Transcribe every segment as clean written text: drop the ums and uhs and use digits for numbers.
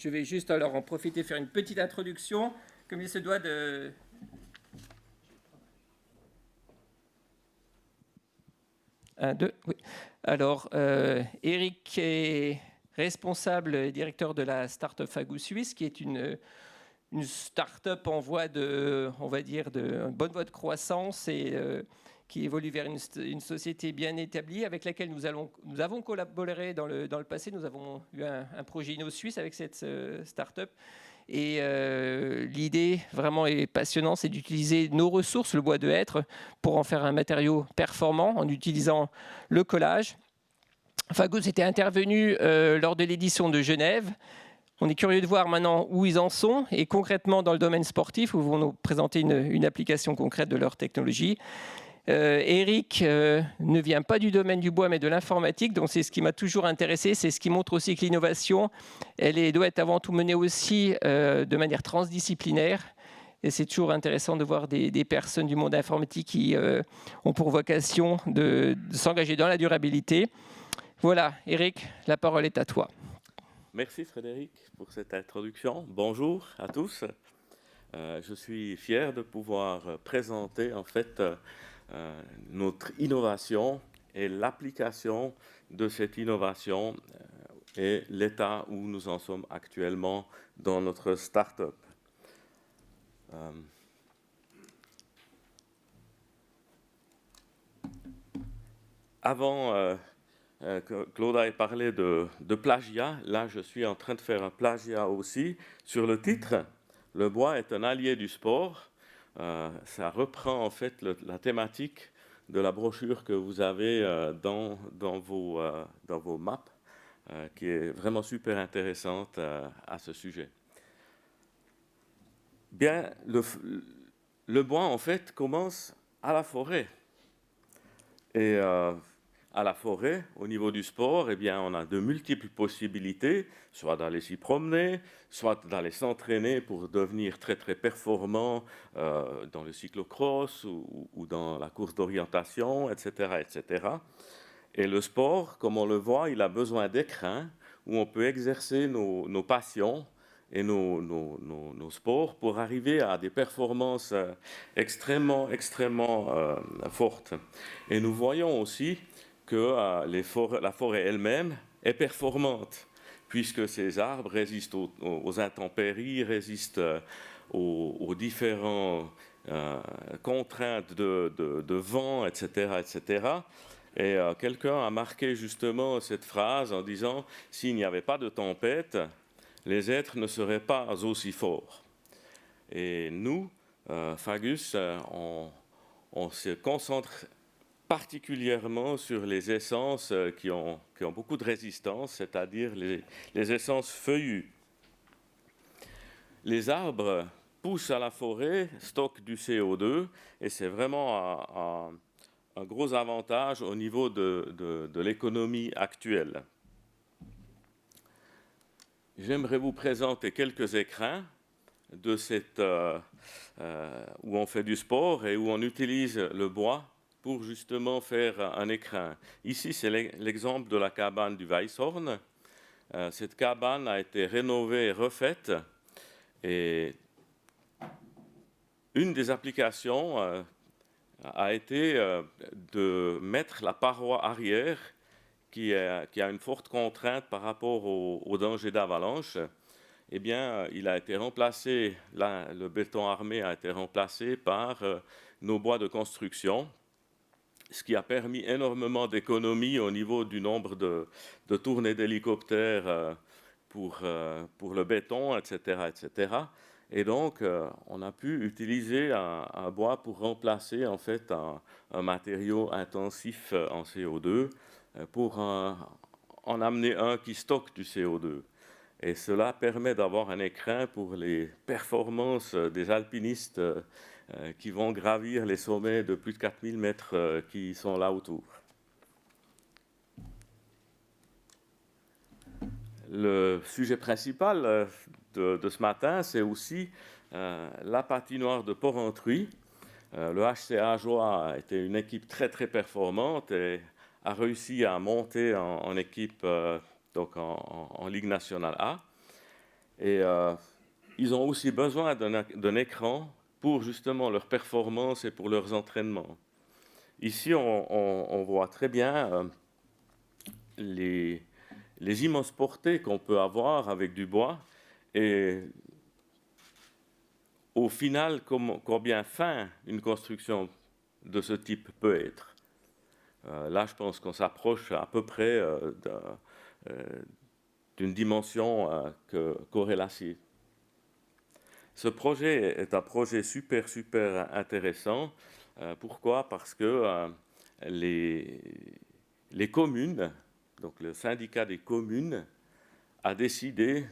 Je vais juste alors en profiter, faire une petite introduction, comme il se doit de... Un, deux, oui. Alors, Eric est responsable et directeur de la start-up Fagus Suisse, qui est une start-up en voie de, on va dire, de bonne voie de croissance et qui évolue vers une société bien établie avec laquelle nous avons collaboré dans le passé. Nous avons eu un projet InnoSuisse avec cette start-up. Et l'idée vraiment est passionnante, c'est d'utiliser nos ressources, le bois de hêtre, pour en faire un matériau performant en utilisant le collage. Fagus était intervenu lors de l'édition de Genève. On est curieux de voir maintenant où ils en sont et concrètement dans le domaine sportif où ils vont nous présenter une application concrète de leur technologie. Eric ne vient pas du domaine du bois mais de l'informatique, donc c'est ce qui m'a toujours intéressé, c'est ce qui montre aussi que l'innovation, doit être avant tout menée aussi de manière transdisciplinaire. Et c'est toujours intéressant de voir des personnes du monde informatique qui ont pour vocation de s'engager dans la durabilité. Voilà, Eric, la parole est à toi. Merci Frédéric pour cette introduction. Bonjour à tous. Je suis fier de pouvoir présenter en fait notre innovation et l'application de cette innovation et l'état où nous en sommes actuellement dans notre start-up. Avant que Claude ait parlé de plagiat, là je suis en train de faire un plagiat aussi sur le titre. Le bois est un allié du sport. Ça reprend en fait la thématique de la brochure que vous avez dans vos maps, qui est vraiment super intéressante à ce sujet. Bien, le bois en fait commence à la forêt. Et à la forêt, au niveau du sport, eh bien, on a de multiples possibilités, soit d'aller s'y promener, soit d'aller s'entraîner pour devenir très très performant dans le cyclocross ou dans la course d'orientation, etc., etc. Et le sport, comme on le voit, il a besoin d'écrins où on peut exercer nos passions et nos sports pour arriver à des performances extrêmement fortes. Et nous voyons aussi que la forêt elle-même est performante, puisque ces arbres résistent aux intempéries, résistent aux différentes contraintes de vent, etc., etc. Et quelqu'un a marqué justement cette phrase en disant « S'il n'y avait pas de tempête, les êtres ne seraient pas aussi forts ». Et nous, Fagus, on se concentre particulièrement sur les essences qui ont beaucoup de résistance, c'est-à-dire les essences feuillues. Les arbres poussent à la forêt, stockent du CO2, et c'est vraiment un gros avantage au niveau de l'économie actuelle. J'aimerais vous présenter quelques écrins de où on fait du sport et où on utilise le bois pour justement faire un écrin. Ici, c'est l'exemple de la cabane du Weisshorn. Cette cabane a été rénovée et refaite. Et une des applications a été de mettre la paroi arrière qui a une forte contrainte par rapport au danger d'avalanche. Eh bien, il a été remplacé, le béton armé a été remplacé par nos bois de construction, ce qui a permis énormément d'économies au niveau du nombre de tournées d'hélicoptères pour le béton, etc., etc. Et donc, on a pu utiliser un bois pour remplacer en fait un matériau intensif en CO2 pour en amener un qui stocke du CO2. Et cela permet d'avoir un écrin pour les performances des alpinistes qui vont gravir les sommets de plus de 4000 mètres qui sont là autour. Le sujet principal de ce matin, c'est aussi la patinoire de Porrentruy. Le HCA Joie a été une équipe très très performante et a réussi à monter en équipe donc en Ligue nationale A. Et ils ont aussi besoin d'un écran pour justement leur performance et pour leurs entraînements. Ici, on voit très bien les immenses portées qu'on peut avoir avec du bois et au final, combien fin une construction de ce type peut être. Là, je pense qu'on s'approche à peu près d'une dimension qu'aurait l'acier. Ce projet est un projet super intéressant. Pourquoi? Parce que les communes, donc le syndicat des communes, a décidé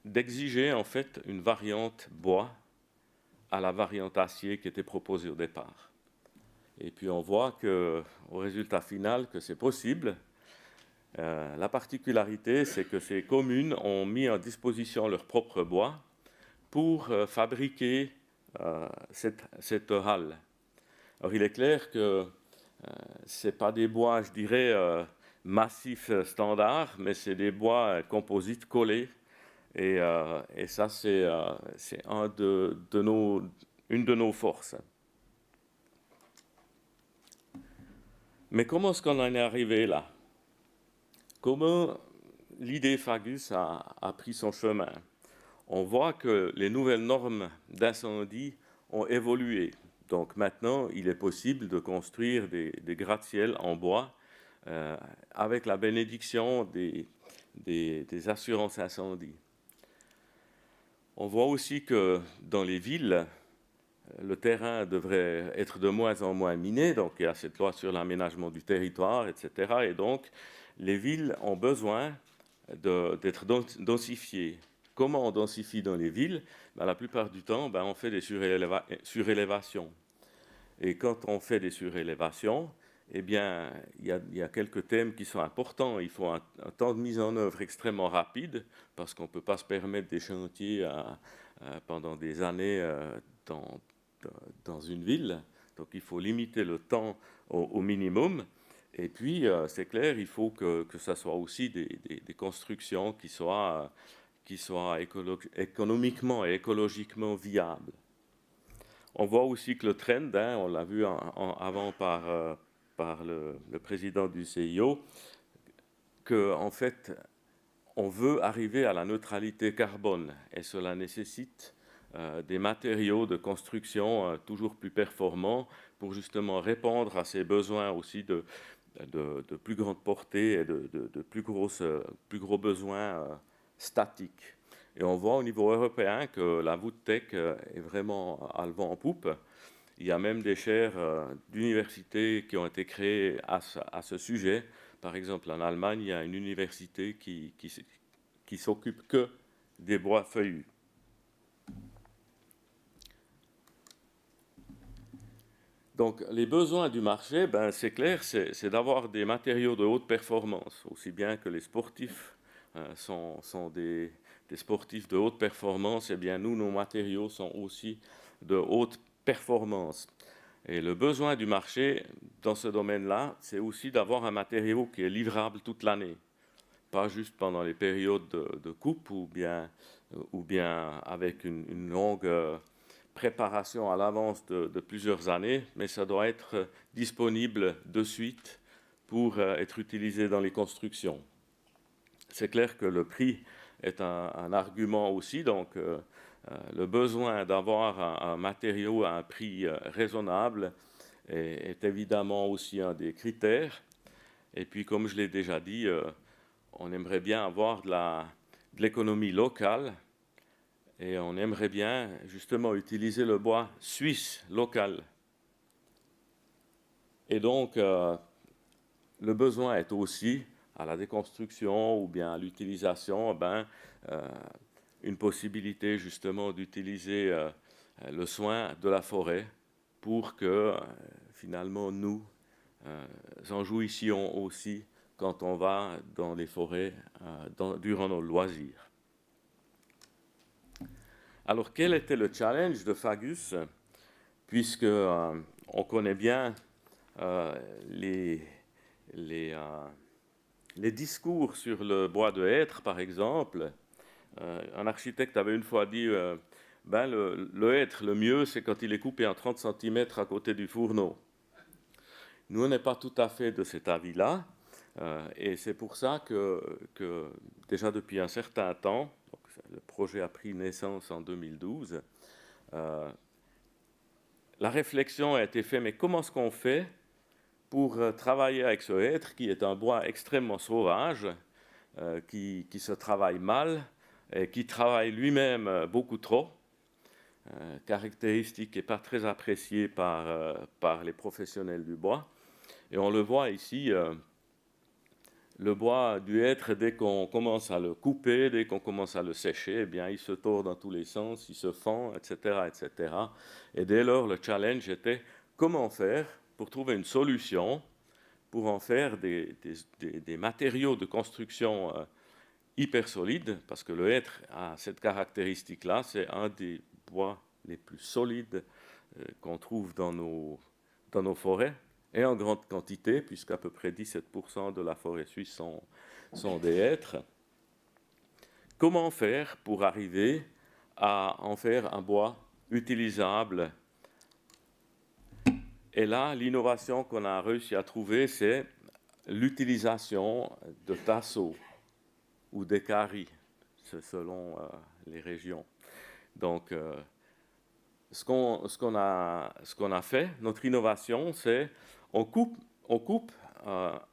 d'exiger en fait une variante bois à la variante acier qui était proposée au départ. Et puis on voit au résultat final que c'est possible. La particularité, c'est que ces communes ont mis en disposition leur propre bois pour fabriquer cette halle. Alors il est clair que ce n'est pas des bois, je dirais, massifs standards, mais c'est des bois composites collés. Et ça, c'est une de nos forces. Mais comment est-ce qu'on en est arrivé là? Comment l'idée Fagus a pris son chemin? On voit que les nouvelles normes d'incendie ont évolué. Donc maintenant, il est possible de construire des gratte-ciel en bois avec la bénédiction des assurances incendie. On voit aussi que dans les villes, le terrain devrait être de moins en moins miné, donc il y a cette loi sur l'aménagement du territoire, etc. Et donc, les villes ont besoin d'être densifiées. Comment on densifie dans les villes? La plupart du temps, on fait des surélévations. Et quand on fait des surélévations, eh bien, il y a quelques thèmes qui sont importants. Il faut un temps de mise en œuvre extrêmement rapide, parce qu'on ne peut pas se permettre des chantiers pendant des années dans une ville. Donc il faut limiter le temps au minimum. Et puis, c'est clair, il faut que ça soit aussi des constructions qui soient économiquement et écologiquement viables. On voit aussi que le trend, on l'a vu avant par le président du CIO, qu'en fait, on veut arriver à la neutralité carbone et cela nécessite des matériaux de construction toujours plus performants pour justement répondre à ces besoins aussi de plus grande portée et de plus gros besoins statiques. Et on voit au niveau européen que la WoodTech est vraiment à le vent en poupe. Il y a même des chaires d'universités qui ont été créées à ce sujet. Par exemple, en Allemagne, il y a une université qui s'occupe que des bois feuillus. Donc, les besoins du marché, c'est clair, c'est d'avoir des matériaux de haute performance, aussi bien que les sportifs sont des sportifs de haute performance, et bien nous, nos matériaux sont aussi de haute performance. Et le besoin du marché dans ce domaine-là, c'est aussi d'avoir un matériau qui est livrable toute l'année, pas juste pendant les périodes de coupe ou bien avec une longue préparation à l'avance de plusieurs années, mais ça doit être disponible de suite pour être utilisé dans les constructions. C'est clair que le prix est un argument aussi, donc le besoin d'avoir un matériau à un prix raisonnable est évidemment aussi un des critères. Et puis, comme je l'ai déjà dit, on aimerait bien avoir de l'économie locale et on aimerait bien justement utiliser le bois suisse local. Et donc, le besoin est aussi à la déconstruction ou bien à l'utilisation, une possibilité justement d'utiliser le soin de la forêt pour que finalement nous en jouissions aussi quand on va dans les forêts durant nos loisirs. Alors quel était le challenge de Fagus? Puisque on connaît bien les discours sur le bois de hêtre, par exemple, Un architecte avait une fois dit ben le hêtre, le mieux, c'est quand il est coupé en 30 cm à côté du fourneau. Nous, on n'est pas tout à fait de cet avis-là. Et c'est pour ça que déjà depuis un certain temps, donc le projet a pris naissance en 2012, la réflexion a été faite, mais comment est-ce qu'on fait pour travailler avec ce hêtre qui est un bois extrêmement sauvage, qui se travaille mal et qui travaille lui-même beaucoup trop, caractéristique qui n'est pas très appréciée par les professionnels du bois. Et on le voit ici, le bois du hêtre, dès qu'on commence à le couper, dès qu'on commence à le sécher, eh bien, il se tord dans tous les sens, il se fend, etc., etc. Et dès lors, le challenge était comment faire pour trouver une solution pour en faire des matériaux de construction hyper solides, parce que le hêtre a cette caractéristique-là, c'est un des bois les plus solides qu'on trouve dans nos forêts, et en grande quantité, puisqu'à peu près 17% de la forêt suisse sont des hêtres. Comment faire pour arriver à en faire un bois utilisable? Et là, l'innovation qu'on a réussi à trouver, c'est l'utilisation de tasseaux ou d'écaries, selon les régions. Donc, ce qu'on a fait, notre innovation, c'est on coupe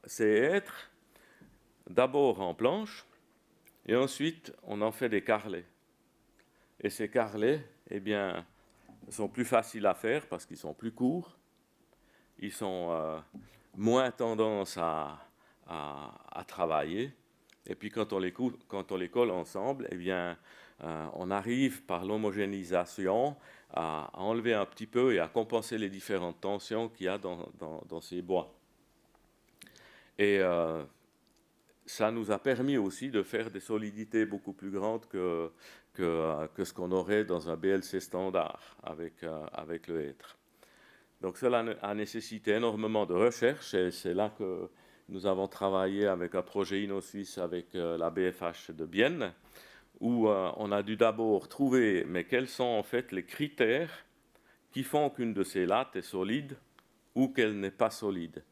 ces hêtres d'abord en planches et ensuite on en fait des carrelets. Et ces carrelets, eh bien, sont plus faciles à faire parce qu'ils sont plus courts, ils sont moins tendance à travailler. Et puis quand on les colle ensemble, eh bien, on arrive par l'homogénéisation à enlever un petit peu et à compenser les différentes tensions qu'il y a dans ces bois. Et ça nous a permis aussi de faire des solidités beaucoup plus grandes que ce qu'on aurait dans un BLC standard avec le hêtre. Donc cela a nécessité énormément de recherche et c'est là que nous avons travaillé avec un projet InnoSuisse avec la BFH de Bienne, où on a dû d'abord trouver mais quels sont en fait les critères qui font qu'une de ces lattes est solide ou qu'elle n'est pas solide.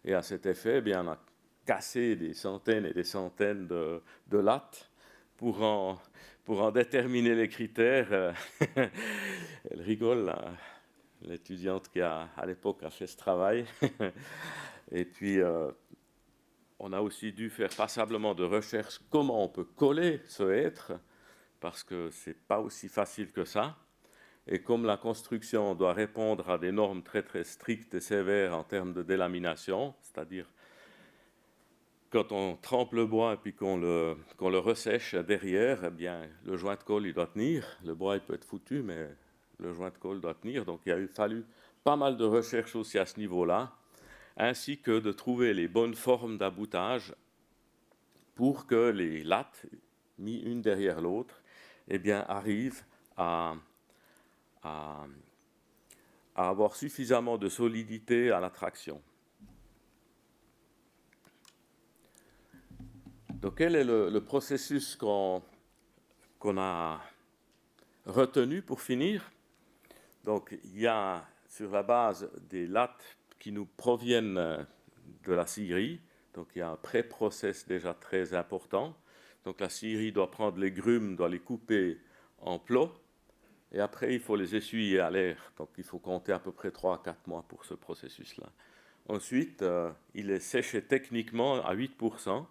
Et à cet effet, eh bien, on a cassé des centaines et des centaines de lattes pour en déterminer les critères. Elle rigole, là, l'étudiante qui à l'époque a fait ce travail. Et puis, on a aussi dû faire passablement de recherche comment on peut coller ce hêtre, parce que ce n'est pas aussi facile que ça. Et comme la construction doit répondre à des normes très très strictes et sévères en termes de délamination, c'est-à-dire quand on trempe le bois et puis qu'on le ressèche derrière, eh bien, le joint de colle il doit tenir. Le bois il peut être foutu, mais le joint de colle doit tenir. Donc il a fallu pas mal de recherche aussi à ce niveau-là, ainsi que de trouver les bonnes formes d'aboutage pour que les lattes, mises une derrière l'autre, eh bien, arrivent à avoir suffisamment de solidité à la traction. Donc, quel est le processus qu'on a retenu pour finir? Donc, il y a sur la base des lattes qui nous proviennent de la scierie. Donc, il y a un pré-process déjà très important. Donc, la scierie doit prendre les grumes, doit les couper en plots. Et après, il faut les essuyer à l'air. Donc, il faut compter à peu près 3 à 4 mois pour ce processus-là. Ensuite, il est séché techniquement à 8%,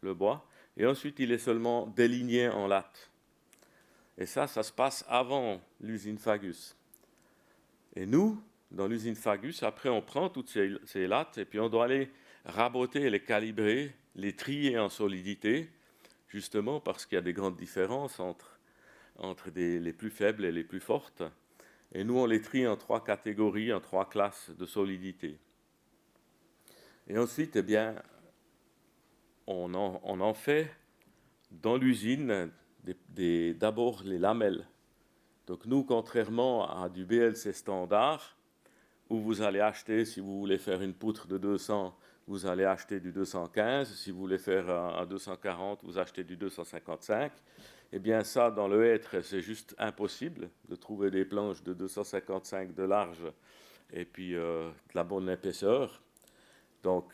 le bois. Et ensuite, il est seulement déligné en lattes. Et ça se passe avant l'usine Fagus. Et nous, dans l'usine Fagus, après, on prend toutes ces lattes et puis on doit les raboter, les calibrer, les trier en solidité, justement parce qu'il y a des grandes différences entre les plus faibles et les plus fortes. Et nous, on les trie en 3 catégories, en 3 classes de solidité. Et ensuite, eh bien, on en fait dans l'usine d'abord les lamelles. Donc nous, contrairement à du BLC standard, où vous allez acheter, si vous voulez faire une poutre de 200, vous allez acheter du 215. Si vous voulez faire un 240, vous achetez du 255. Eh bien ça, dans le hêtre, c'est juste impossible de trouver des planches de 255 de large et puis de la bonne épaisseur. Donc,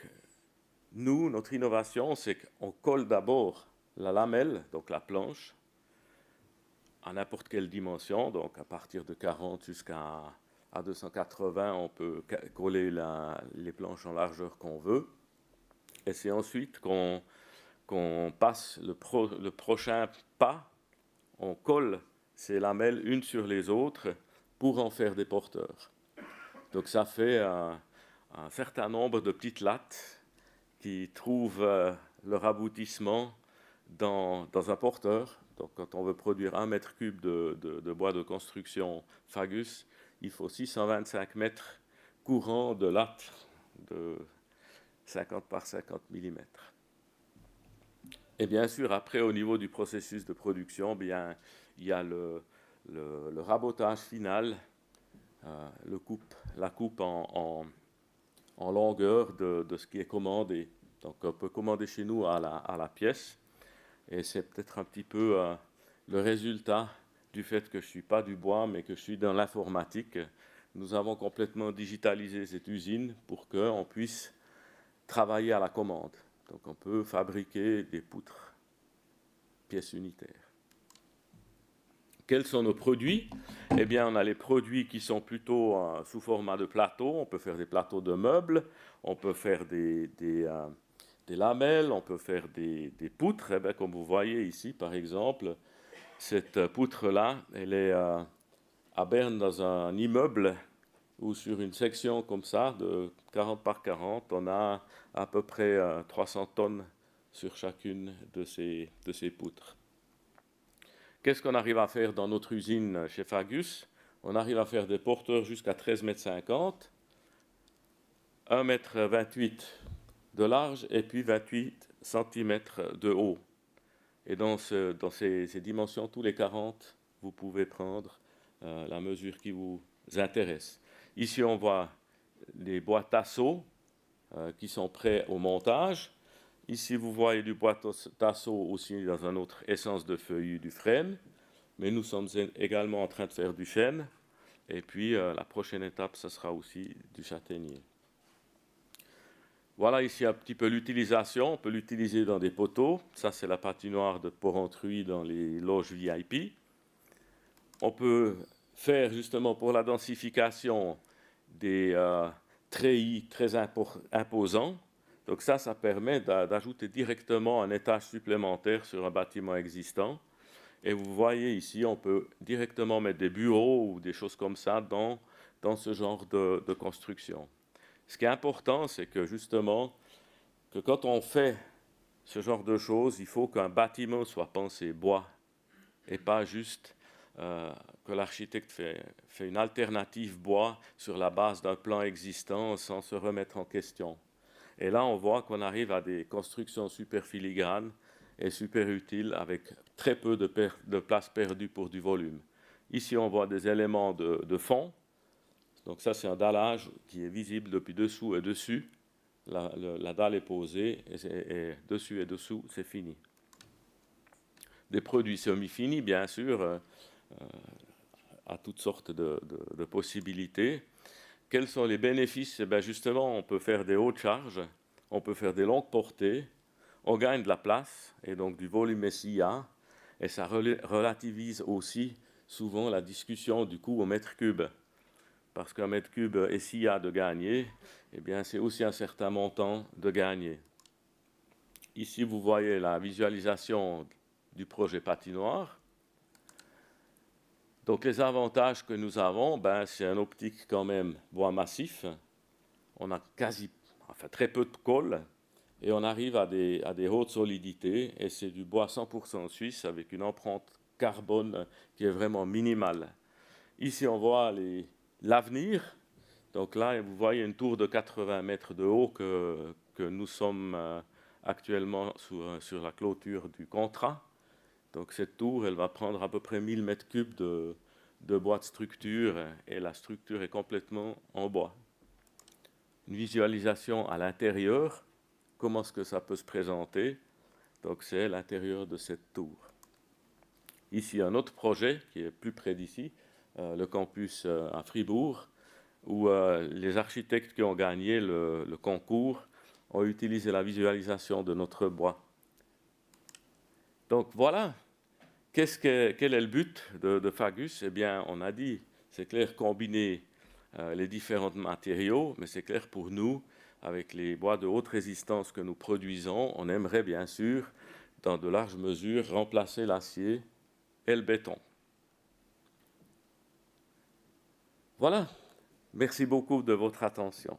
nous, notre innovation, c'est qu'on colle d'abord la lamelle, donc la planche, à n'importe quelle dimension. Donc, à partir de 40 jusqu'à 280, on peut coller les planches en largeur qu'on veut. Et c'est ensuite qu'on passe le prochain pas. On colle ces lamelles une sur les autres pour en faire des porteurs. Donc, ça fait un certain nombre de petites lattes qui trouvent leur aboutissement dans un porteur. Donc, quand on veut produire 1 mètre cube de bois de construction Fagus, il faut 625 mètres courants de lattes de 50 par 50 mm. Et bien sûr, après, au niveau du processus de production, bien, il y a le rabotage final, la coupe en longueur de ce qui est commandé. Donc, on peut commander chez nous à la pièce. Et c'est peut-être un petit peu le résultat du fait que je ne suis pas du bois, mais que je suis dans l'informatique. Nous avons complètement digitalisé cette usine pour qu'on puisse travailler à la commande. Donc, on peut fabriquer des poutres, pièces unitaires. Quels sont nos produits? Eh bien, on a les produits qui sont plutôt sous format de plateau. On peut faire des plateaux de meubles, on peut faire des lamelles, on peut faire des poutres. Eh bien, comme vous voyez ici, par exemple, cette poutre-là, elle est à Berne dans un immeuble où sur une section comme ça, de 40 par 40, on a à peu près 300 tonnes sur chacune de ces poutres. Qu'est-ce qu'on arrive à faire dans notre usine chez Fagus? On arrive à faire des porteurs jusqu'à 13,50 m, 1,28 m de large et puis 28 cm de haut. Et dans ces dimensions, tous les 40, vous pouvez prendre la mesure qui vous intéresse. Ici, on voit les bois tasseaux qui sont prêts au montage. Ici, vous voyez du bois tasseau aussi dans un autre essence de feuillu du frêne. Mais nous sommes également en train de faire du chêne. Et puis, la prochaine étape, ce sera aussi du châtaignier. Voilà ici un petit peu l'utilisation. On peut l'utiliser dans des poteaux. Ça, c'est la patinoire de Porrentruy dans les loges VIP. On peut faire justement pour la densification des treillis très imposants. Donc ça permet d'ajouter directement un étage supplémentaire sur un bâtiment existant. Et vous voyez ici, on peut directement mettre des bureaux ou des choses comme ça dans ce genre de construction. Ce qui est important, c'est que justement, que quand on fait ce genre de choses, il faut qu'un bâtiment soit pensé bois et pas juste que l'architecte fait une alternative bois sur la base d'un plan existant sans se remettre en question. Et là, on voit qu'on arrive à des constructions super filigranes et super utiles avec très peu de place perdue pour du volume. Ici, on voit des éléments de fond. Donc ça, c'est un dallage qui est visible depuis dessous et dessus. La dalle est posée et dessus et dessous, c'est fini. Des produits semi-finis, bien sûr, à toutes sortes de possibilités. Quels sont les bénéfices? Eh bien, justement, on peut faire des hautes charges, on peut faire des longues portées, on gagne de la place et donc du volume SIA, et ça relativise aussi souvent la discussion du coût au mètre cube. Parce qu'un mètre cube SIA de gagner, eh bien, c'est aussi un certain montant de gagner. Ici, vous voyez la visualisation du projet patinoire. Donc, les avantages que nous avons, c'est un optique quand même bois massif. On a très peu de colle et on arrive à des hautes solidités. Et c'est du bois 100% suisse avec une empreinte carbone qui est vraiment minimale. Ici, on voit l'avenir. Donc là, vous voyez une tour de 80 mètres de haut que nous sommes actuellement sur la clôture du contrat. Donc cette tour, elle va prendre à peu près 1000 mètres cubes de bois de structure et la structure est complètement en bois. Une visualisation à l'intérieur, comment est-ce que ça peut se présenter? Donc c'est l'intérieur de cette tour. ici un autre projet qui est plus près d'ici, le campus à Fribourg, où les architectes qui ont gagné le concours ont utilisé la visualisation de notre bois. Donc voilà, quel est le but de Fagus? Eh bien, on a dit, c'est clair, combiner les différents matériaux, mais c'est clair pour nous, avec les bois de haute résistance que nous produisons, on aimerait bien sûr, dans de larges mesures, remplacer l'acier et le béton. Voilà, merci beaucoup de votre attention.